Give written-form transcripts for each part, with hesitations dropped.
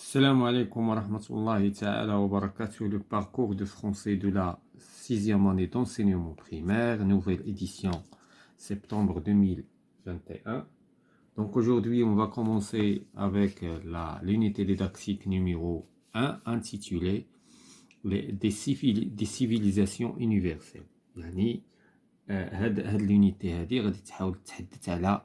Salam alaikum wa rahmatullahi ta'ala wa barakatuh, le parcours de français de la sixième année d'enseignement primaire, nouvelle édition, septembre 2021. Donc aujourd'hui, on va commencer avec l'unité didactique numéro 1, intitulée des civilisations universelles. يعني هاد l'unité هذه غادي تحاول تتحدث على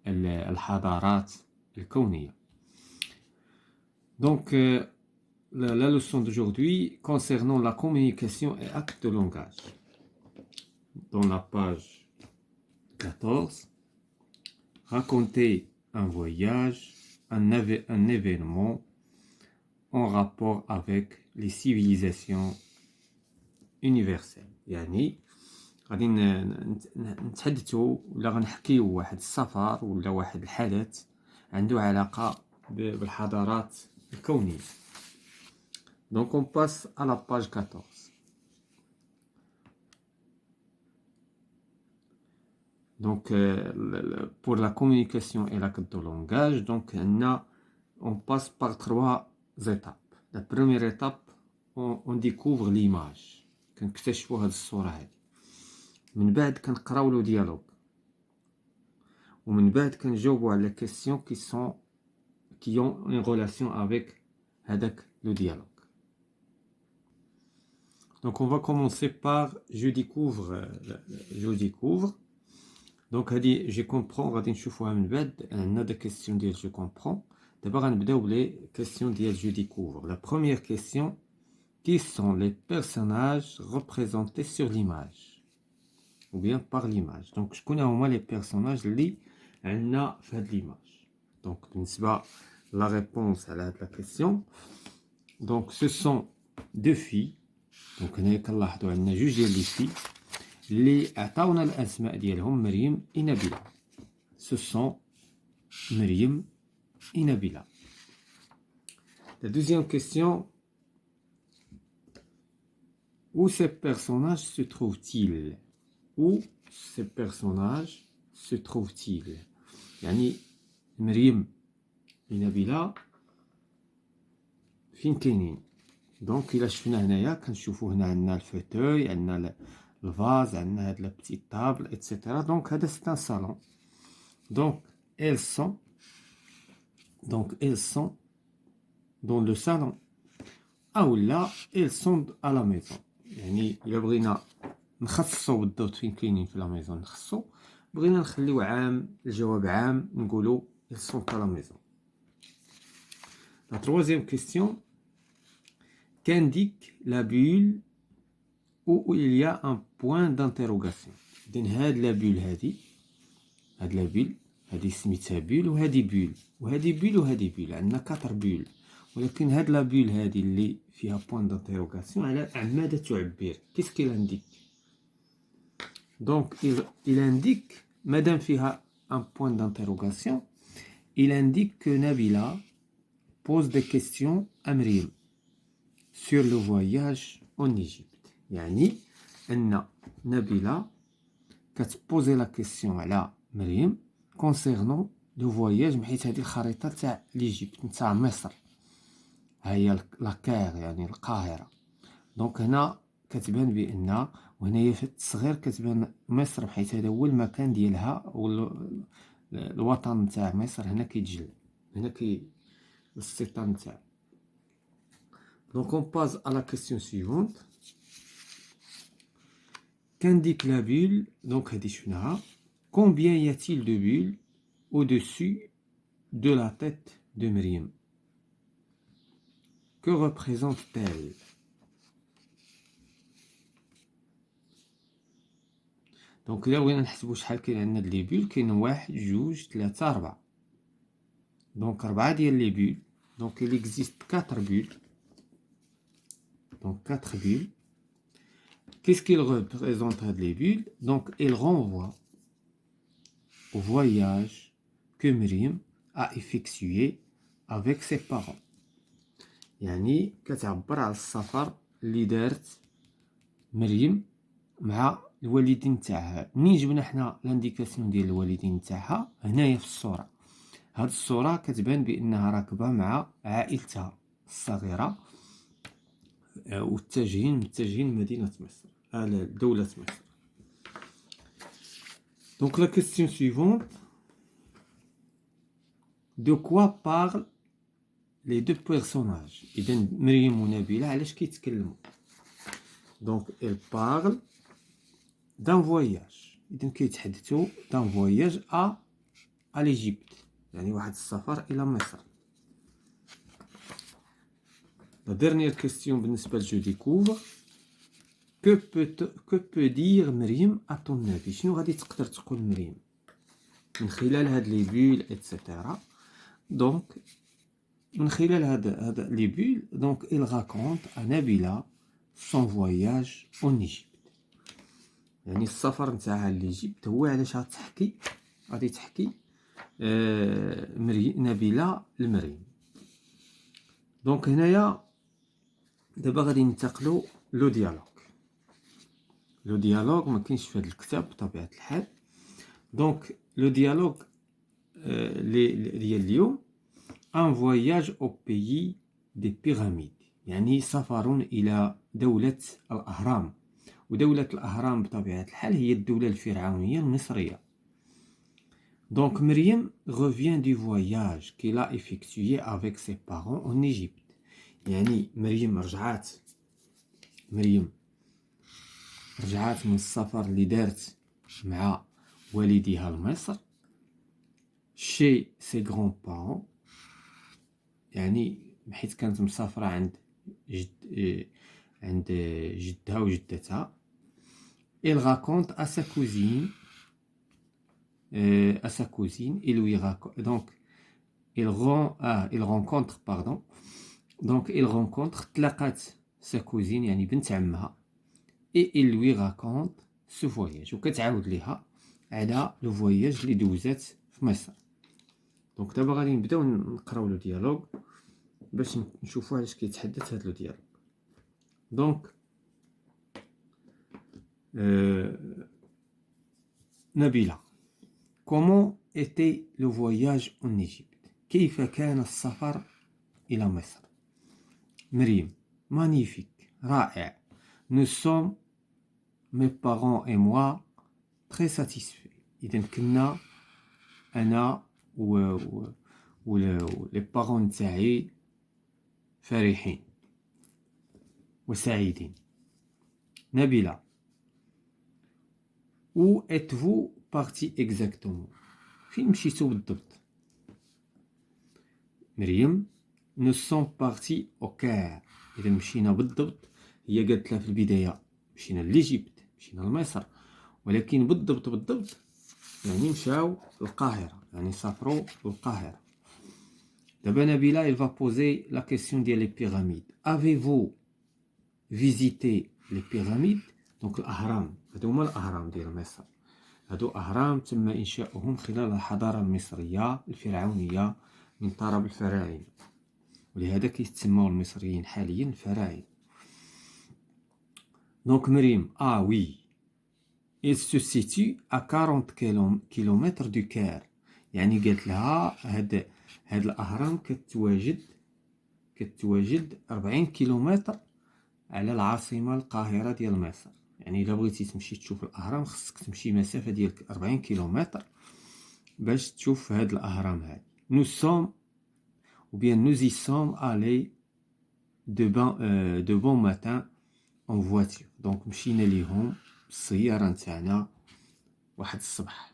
الحضارات الكونية. Donc, la leçon d'aujourd'hui concernant la communication et actes de langage. Dans la page 14, raconter un voyage, un événement en rapport avec les civilisations universelles. يعني غادي نتحدثوا ولا غنحكيو واحد السفر ولا واحد الحدث عنده علاقة بالحضارات الكونية. Donc on passe à la page 14. Donc pour la communication et l'acte de langage, donc on passe par 3 étapes. La première étape, on découvre l'image. كنكتشفوا هاد الصورة هادي. من بعد كنقراو لو ديالوج. ومن بعد كنجاوبوا على les questions qui ont une relation avec هذاك le dialogue. Donc on va commencer par je découvre. Donc je comprends, غادي نشوفوها من بعد عندنا des questions ديال je comprends. D'abord غنبداو بلي questions ديال je découvre. La première question, qui sont les personnages représentés sur l'image ou bien par l'image. Donc شكون هما les personnages اللي عندنا في هاد l'image. Donc بالنسبة la réponse à la question. Donc ce sont deux filles. Donc هنايا كنلاحظوا عندنا جوج ديال لي filles اللي عطاونا الاسماء ديالهم مريم et نبيلة. Ce sont مريم et نبيلة. La deuxième question, où ces personnages se trouvent-ils? Où ces personnages se trouvent-ils? يعني مريم et نبيلة فين كاينين؟ دونك الا شفنا هنايا كنشوفوا هنا عندنا الفوتوي, عندنا الفاز, عندنا هاد لا بتيت طابل ايتترا. دونك هذا سي ان صالون. دونك elles sont dans le salon اولا elles sont à la maison. يعني الا بغينا نخصصوا بالضبط فين كاينين في لا ميزون نخصصوا, بغينا نخليو عام الجواب عام نقولوا elles sont à la maison. La troisième question, qu'indique la bulle où il y a un point d'interrogation. إذن هاد لا بول هادي, هاد لا بول هادي سميتها بول وهادي بول وهادي بول وهادي بول. عندنا 4 بول, ولكن هاد لا بول هادي اللي فيها point d'interrogation على ماذا تعبر. Qu'est-ce qu'elle indique? Donc il indique, مادام فيها un point d'interrogation, il indique que Nabila pose des questions à Maryam sur le voyage en Égypte. يعني أن نبيلة كتبوزي لا كيسيون على مريم كونسيرنون لو فواياج, بحيث هذه الخريطة تاع ليجيبت نتاع مصر, هي لاكير يعني القاهرة. دونك هنا كتبان بأن, وهنايا في التصغير كتبان مصر بحيث هذا هو المكان ديالها والوطن نتاع مصر. هنا كيتجلى, هنا السيطان نتاع. Donc on passe à la question suivante. Qu'indique la bulle? Donc combien y a-t-il de bulles au-dessus de la tête de Myriam? Que représente-t-elle? Donc là بغينا نحسبوا شحال كاين عندنا لي بول. كاين 1 2 3 4. Donc 4 ديال لي بول. Donc il existe 4 bulles. Donc 4 bulles. Qu'est-ce qu'il représente les bulles? Donc il renvoie au voyage que Myriam a effectué avec ses parents. يعني كتعبر على السفر اللي دارت مريم مع الوالدين تاعها. منين جبنا حنا لانديكاسيون ديال الوالدين تاعها؟ هنايا في الصورة. هاد الصورة كتبان بأنها راكبة مع عائلتها الصغيرة متجهين مدينة مصر دولة مصر. Donc la question suivante, de quoi parlent les deux personnages? إذا مريم ونبيلة علاش كيتكلموا؟ Donc elles parlent d'un voyage. إذا كيتحدثوا d'un voyage à l'Égypte، يعني واحد السفر إلى مصر. La dernière question بالنسبة ل je découvre. Que peut dire مريم à ton avis؟ شنو غادي تقدر تقول مريم من خلال هاد لي بول اتسيتيرا؟ دونك من خلال هاد لي بول دونك il raconte à Nabila son voyage en Égypte. يعني السفر نتاعها لإيجيبت هو علاش غادي تحكي نبيلة لمريم. دونك هنايا دابا غادي ننتقلوا لو ديالوغ ما كاينش في هذا الكتاب بطبيعة الحال. دونك لو ديالوغ ديال اليوم ان فواياج او بيي دي بيراميد، يعني سفر الى دولة الاهرام. ودولة الاهرام بطبيعة الحال هي الدولة الفرعونية المصرية. دونك مريم revient du voyage qu'il a effectué avec ses parents en Égypte. يعني مريم رجعات من السفر اللي دارت مع والديها لمصر chez ses grands-parents، يعني حيت كانت مسافرة عند جدها وجدتها. il raconte à sa cousine il lui raconte donc il rencontre تلاقات sa cousine يعني بنت عمها et il lui raconte ce voyage وكتعاود ليها على لو فواياج اللي دوزات في مصر. دونك دابا غادي نبداو نقراو لو ديالوغ باش نشوفوا علاش كيتحدث هاد لو ديالوغ. دونك نبيلة comment était le voyage en Égypte؟ كيف كان السفر إلى مصر؟ مريم magnifique رائع. nous sommes mes parents et moi très satisfaits. إذا كنا أنا و لي بارون نتاعي فرحين وسعيدين. نبيلة où êtes-vous parti exactement؟ فين مشيتو بالضبط؟ مريم nous sommes partis au Caire. إذا مشينا بالضبط، هي قالت لها في البداية مشينا لإيجيبت، مشينا لمصر، ولكن بالضبط يعني مشاو للقاهرة، يعني سافروا للقاهرة. دابا نبيلة il va poser la question ديال les pyramides. Avez-vous visité les pyramides؟ دونك الأهرام، هادو هما الأهرام ديال مصر. هادو أهرام تم إنشاؤهم خلال الحضارة المصرية الفرعونية من طرف الفراعنة، ولهذا كيتسموا المصريين حاليا الفراعنة. دونك مريم oui il se situe à 40 كيلومتر دو كير. يعني قالت لها هاد الأهرام كتواجد 40 كيلومتر على العاصمة القاهرة ديال مصر. يعني إلا بغيتي تمشي تشوف الأهرام خصك تمشي مسافة ديال 40 كيلومتر باش تشوف هاد الأهرام هادي. nous y sommes allés de bon matin en voiture. دونك مشينا ليهم بالسيارة نتاعنا واحد الصباح.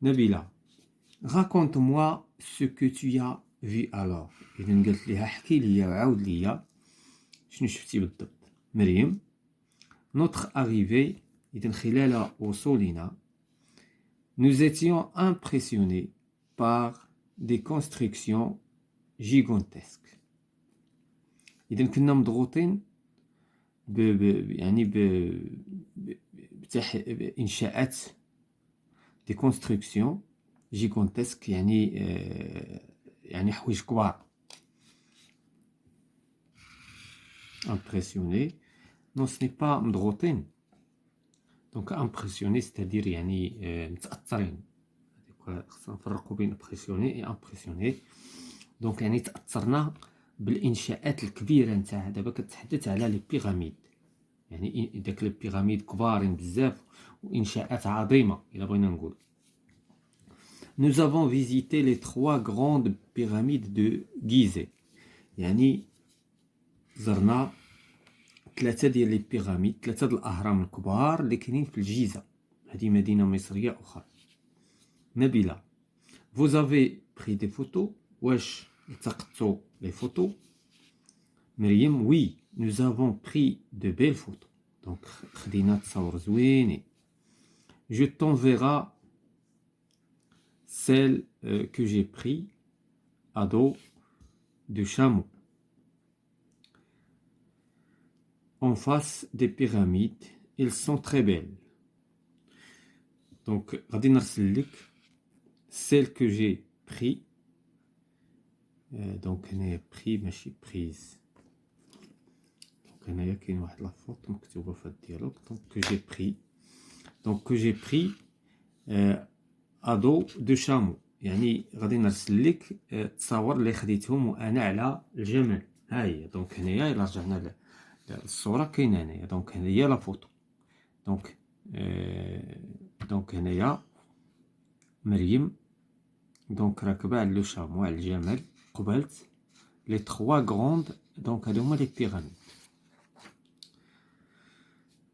نبيلة raconte-moi ce que tu as vu alors. إذن قلت لها احكي ليا وعاود ليا شنو شفتي بالضبط. مريم notre arrivée. إذن خلال وصولنا nous étions impressionnés par des constructions gigantesques. إذن كنا مضغوطين يعني بإنشاءات دي كونستركسيون جيغونتسك، يعني حوايج كبار. impressionné non ce n'est pas مضغوطين. donc impressionné c'est-à-dire يعني متأثرين. خصنا نفرقوا بين impressionné et impressionné. دونك يعني تأثرنا بالإنشاءات الكبيرة نتاعها. دابا كتحدث على لي بيراميد، يعني داك لي بيراميد كبارين بزاف وإنشاءات عظيمة إلا بغينا نقول. Nous avons visité les 3 grandes pyramides de Gizeh. يعني زرنا 3 ديال لي بيراميد، 3 ديال الأهرام الكبار اللي كاينين في الجيزة. هذه مدينة مصرية أخرى. نبيلة: Vous avez pris des photos. واش التقطتوا لي فوتو؟ مريم: Oui, nous avons pris de belles photos. دونك خدينا تصاور زوينين. Je t'enverrai celle que j'ai pris à dos de chameau en face des pyramides. Elles sont très belles. دونك غادي نرسل لك celle que j'ai pris. دونك هنايا بري ماشي بريز. دونك هنايا كاين واحد لافوط مكتوبه في هاد الديالوغ. دونك كو جي بري، دونك كو جي بري ادو دو شامو، يعني غادي نرسل لك التصاور اللي خديتهم وانا على الجمل. ها هي. دونك هنايا الا رجعنا للصوره كاينه هنايا. دونك هنايا لا فوتو. دونك هنايا مريم دونك راكبه على لو شامو، على الجمل، قبلت les 3 grandes, donc les pyramides.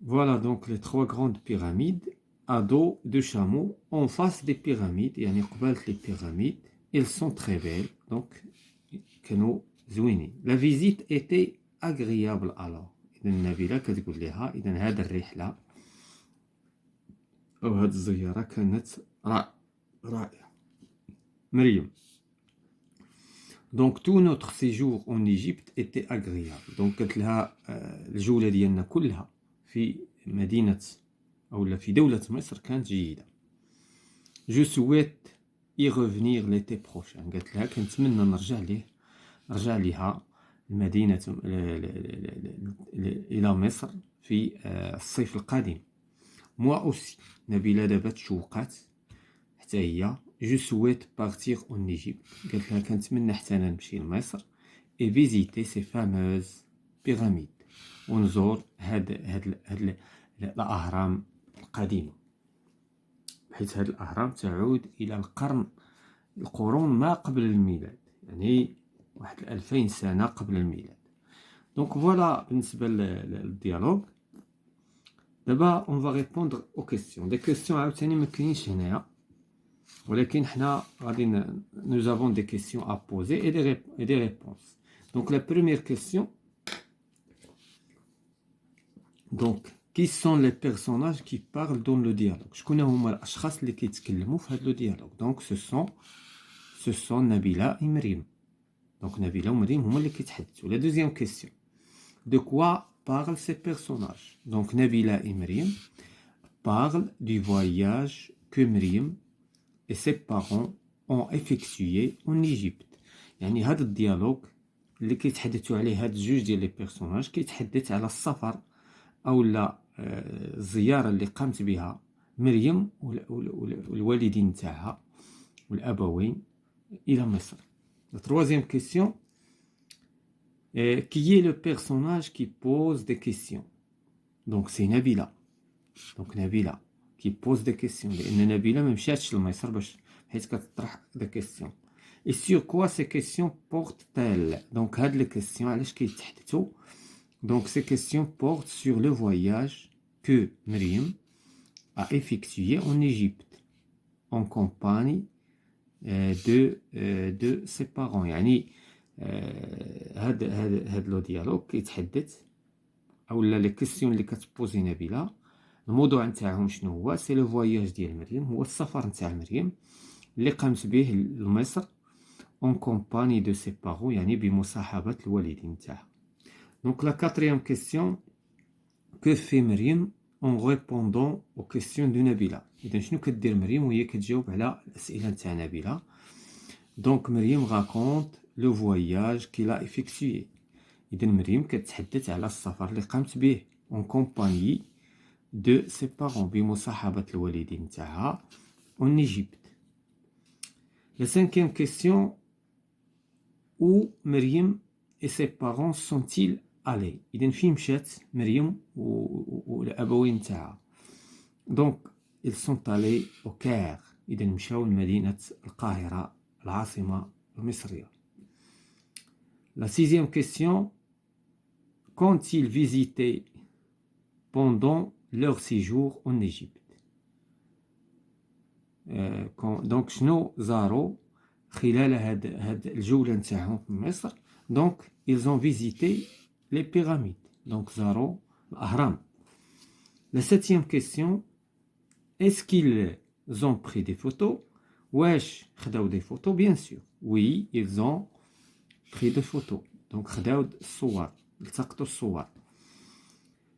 Voilà donc les 3 grandes pyramides à dos de chameau en face des pyramides. يعني قبلت les pyramides. Elles sont très belles. Donc كانوا زوينين. La visite était agréable alors. إذا نبيلة كتقول لها إذا هذه الرحلة أو هذه الزيارة كانت رائعة. مريم: Donc tout notre séjour en Égypte était agréable. Donc قالت لها الجولة ديالنا كلها في مدينة أو في دولة مصر كانت جيدة. Je souhaite y revenir l'été prochain. قالت لها كنتمنى نرجع لها المدينة إلى مصر في الصيف القادم. Moi aussi. نبيلة دابا تشوقات حتى هي. Je souhaite partir en Égypte. قالت لها كنتمنى حتى انا نمشي لمصر et visiter ces fameuses pyramides ونزور هاد الأهرام القديمة، بحيث هاد الأهرام تعود إلى القرون ما قبل الميلاد، يعني واحد 2000 سنة قبل الميلاد. دونك فوالا بالنسبة للديالوغ. دابا on va répondre aux questions. des questions عاوتاني ما كاينينش هنايا، ولكن حنا غادي nous avons des questions à poser et des réponses. Donc la première question, donc qui sont les personnages qui parlent dans le dialogue? شكون هما الاشخاص اللي كيتكلموا في هذا الديالوغ؟ donc ce sont Nabila et Maryam. donc Nabila ومريم هما اللي كيتحدثوا. la deuxième question, de quoi parlent ces personnages? donc Nabila et Maryam parlent du voyage que Maryam et ses parents ont effectué en Égypte. يعني هذا الديالوغ اللي كيتحدثوا عليه هاد الجوج ديال لي بيرسوناج كيتحدث على السفر او لا الزياره اللي قامت بها مريم والوالدين تاعها والابوين الى مصر. La troisième question, qui est le personnage qui pose des questions? donc c'est Nabila. donc Nabila qui pose des questions لأن نبيلة ما مشاتش لمصر حيث كتطرح des questions. et sur quoi ces questions portent-elles? donc هاد les questions علاش كيتحدثوا؟ donc ces questions portent sur le voyage que Maryam a effectué en Égypte en compagnie de ses parents. يعني هاد لو ديالوغ كيتحدث او لي كيسيون اللي كتبوزي نبيلة الموضوع نتاعهم شنو هو؟ سي لو فواياج ديال مريم، هو السفر نتاع مريم اللي قامت به لمصر اون كومباني دو سي بارون، يعني بمصاحبة الوالدين نتاعها. دونك لا كاتريام كيسيون، كو في مريم اون ريبوندون او كيسيون دو نبيلة. اذا شنو كدير مريم وهي كتجاوب على الاسئله نتاع نبيلة؟ دونك مريم راكونت لو فواياج كيلا افيكتوي. اذا مريم كتحدث على السفر اللي قامت به اون كومباني دو سي بارون، بمصاحبة الوالدين تاعها اون ايجيبت. La cinquième question, où Myriam et ses parents sont-ils allés? إذن فين مشات مريم والأبوين تاعها. Donc ils sont allés au Caire. إذن مشاو لمدينة القاهرة العاصمة المصرية. La sixième question, qu'ont-ils visité pendant leur séjour en Égypte? Donc شنو زاروا خلال هاد الجولة نتاعهم في مصر. Donc ils ont visité les pyramides. Donc زاروا الأهرام. La septième question, est-ce qu'ils ont pris des photos? واش خداو des photos? Bien sûr. Oui, ils ont pris des photos. Donc خداو الصور، التقطوا الصور.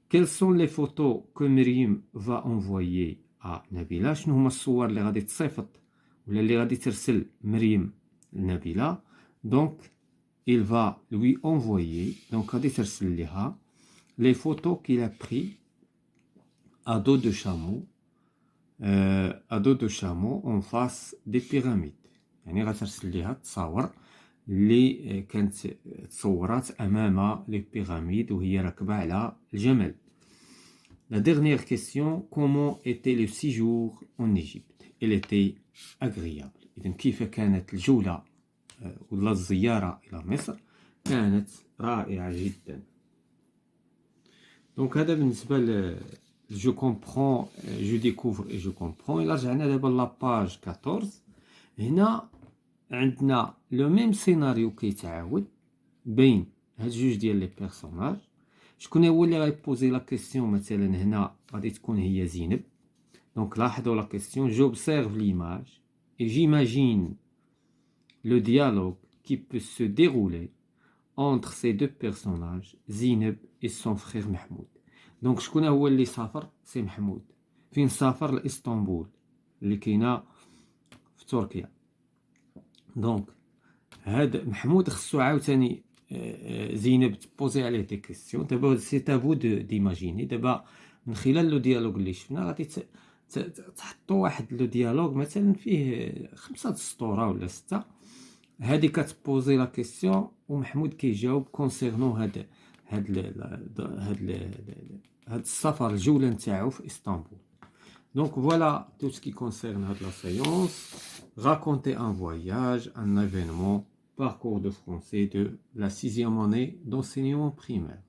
Quelles sont les photos que Myriam va envoyer à Nabila? شنو هما الصور اللي غادي تصيفط ولا اللي غادي ترسل مريم لنبيلة؟ Donc il va lui envoyer, donc غادي ترسل لها les photos qu'il a pris à dos de chameau en face des pyramides. يعني غترسل لها التصاور اللي كانت تصورات أمام les pyramides وهي راكبة على الجمل. La dernière question, comment était le séjour en Égypte? Il était agréable. إذن كيف كانت الجولة ولا الزيارة إلى مصر؟ كانت رائعة جدا. Donc هذا بالنسبة ل je comprends, je découvre et je comprends. إلا رجعنا دابا لاباج 14 هنا عندنا لو ميم سيناريو كيتعاود بين هاد جوج ديال لي بيرسوناج. شكون هو اللي غيبوزي لا كيسيون؟ مثلا هنا غادي تكون هي زينب. دونك لاحظوا لا كيسيون، j'observe l'image et j'imagine le dialogue qui peut se dérouler entre ces deux personnages, Zineb et son frère Mahmoud. دونك شكون هو اللي سافر؟ سي محمود. فين سافر؟ لإسطنبول اللي كاينه في تركيا. دونك هاد محمود خصو عاوتاني زينب تبوزي عليه دي كيسيون. دابا سي تافو ديماجيني. دابا من خلال لو ديالوج اللي شفنا غادي تحطوا واحد لو ديالوج مثلا فيه 5 سطوره ولا 6. هادي كتبوزي لا كيسيون ومحمود كيجاوب كونسيرنو هاد السفر الجوله نتاعو في اسطنبول. Donc voilà tout ce qui concerne la séance. Raconter un voyage, un événement, parcours de français de la 6e année d'enseignement primaire.